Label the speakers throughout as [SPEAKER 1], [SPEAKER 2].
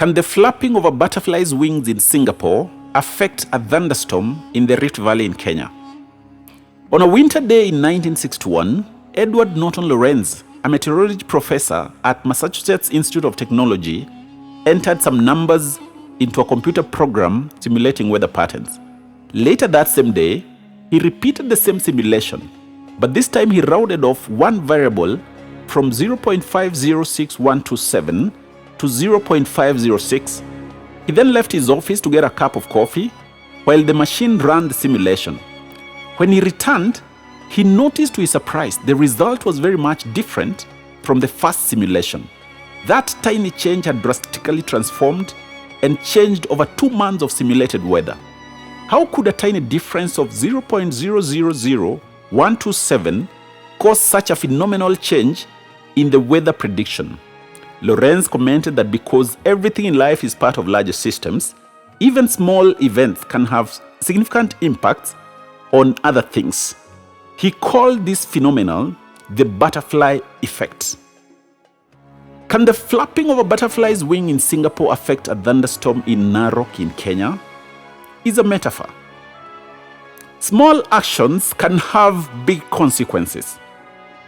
[SPEAKER 1] Can the flapping of a butterfly's wings in Singapore affect a thunderstorm in the Rift Valley in Kenya? On a winter day in 1961, Edward Norton Lorenz, a meteorology professor at Massachusetts Institute of Technology, entered some numbers into a computer program simulating weather patterns. Later that same day, he repeated the same simulation, but this time he rounded off one variable from 0.506127 to 0.506. He then left his office to get a cup of coffee while the machine ran the simulation. When he returned, he noticed to his surprise the result was very much different from the first simulation. That tiny change had drastically transformed and changed over 2 months of simulated weather. How could a tiny difference of 0.000127 cause such a phenomenal change in the weather prediction? Lorenz commented that because everything in life is part of larger systems, even small events can have significant impacts on other things. He called this phenomenon the butterfly effect. Can the flapping of a butterfly's wing in Singapore affect a thunderstorm in Narok in Kenya? Is a metaphor. Small actions can have big consequences.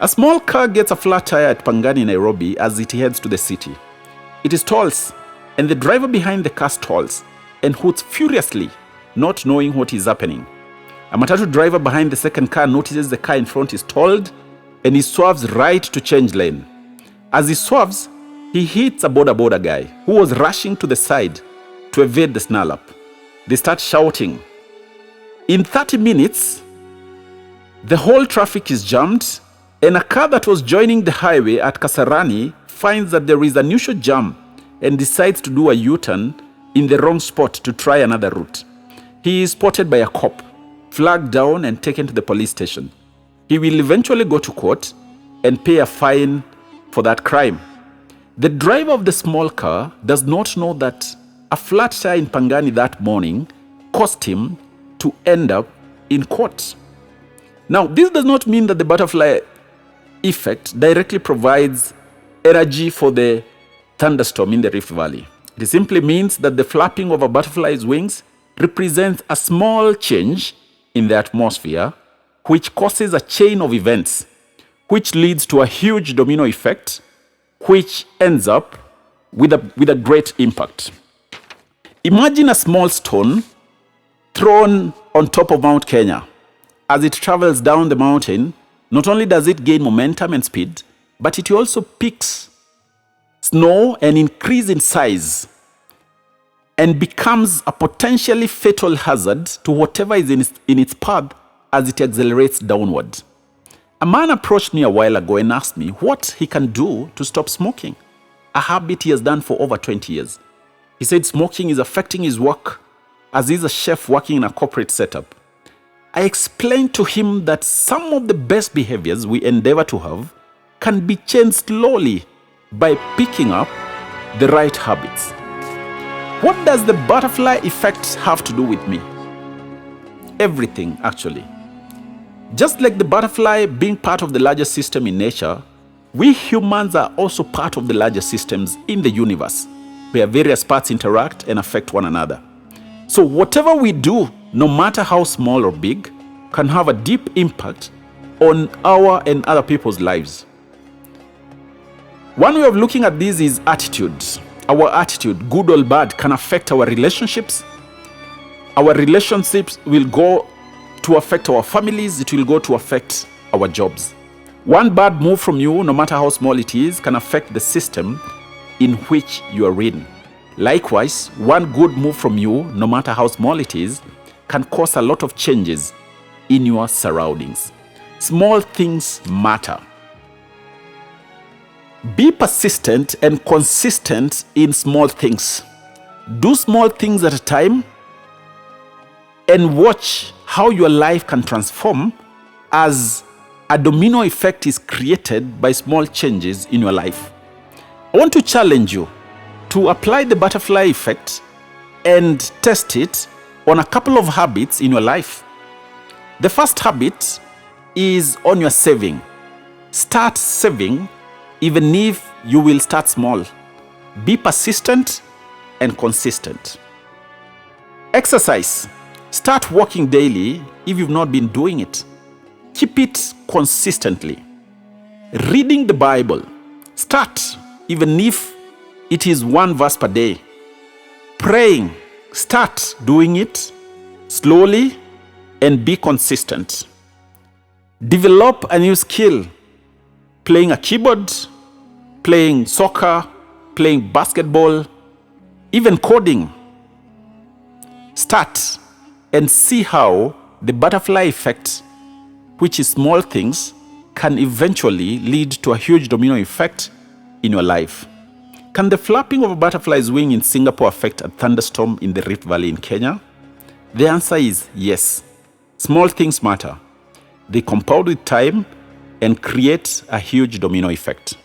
[SPEAKER 1] A small car gets a flat tire at Pangani, Nairobi as it heads to the city. It stalls, and the driver behind the car stalls and hoots furiously, not knowing what is happening. A matatu driver behind the second car notices the car in front is stalled and he swerves right to change lane. As he swerves, he hits a boda guy who was rushing to the side to evade the snarl-up. They start shouting. In 30 minutes, the whole traffic is jammed, and a car that was joining the highway at Kasarani finds that there is an unusual jam and decides to do a U-turn in the wrong spot to try another route. He is spotted by a cop, flagged down and taken to the police station. He will eventually go to court and pay a fine for that crime. The driver of the small car does not know that a flat tire in Pangani that morning caused him to end up in court. Now, this does not mean that the butterfly effect directly provides energy for the thunderstorm in the Rift Valley. It simply means that the flapping of a butterfly's wings represents a small change in the atmosphere, which causes a chain of events, which leads to a huge domino effect, which ends up with a great impact. Imagine a small stone thrown on top of Mount Kenya. As it travels down the mountain, not only does it gain momentum and speed, but it also picks snow and increases in size and becomes a potentially fatal hazard to whatever is in its path as it accelerates downward. A man approached me a while ago and asked me what he can do to stop smoking, a habit he has done for over 20 years. He said smoking is affecting his work as he's a chef working in a corporate setup. I explained to him that some of the best behaviors we endeavor to have can be changed slowly by picking up the right habits. What does the butterfly effect have to do with me? Everything, actually. Just like the butterfly being part of the larger system in nature, we humans are also part of the larger systems in the universe, where various parts interact and affect one another. So whatever we do, no matter how small or big, can have a deep impact on our and other people's lives. One way of looking at this is attitude. Our attitude, good or bad, can affect our relationships. Our relationships will go to affect our families. It will go to affect our jobs. One bad move from you, no matter how small it is, can affect the system in which you are in. Likewise, one good move from you, no matter how small it is, can cause a lot of changes in your surroundings. Small things matter. Be persistent and consistent in small things. Do small things at a time and watch how your life can transform as a domino effect is created by small changes in your life. I want to challenge you to apply the butterfly effect and test it on a couple of habits in your life. The first habit is on your saving. Start saving even if you will start small. Be persistent and consistent. Exercise. Start walking daily if you've not been doing it. Keep it consistently. Reading the Bible. Start even if it is 1 verse per day. Praying. Start doing it slowly and be consistent. Develop a new skill. Playing a keyboard, playing soccer, playing basketball, even coding. Start and see how the butterfly effect, which is small things, can eventually lead to a huge domino effect in your life. Can the flapping of a butterfly's wing in Singapore affect a thunderstorm in the Rift Valley in Kenya? The answer is yes. Small things matter. They compound with time and create a huge domino effect.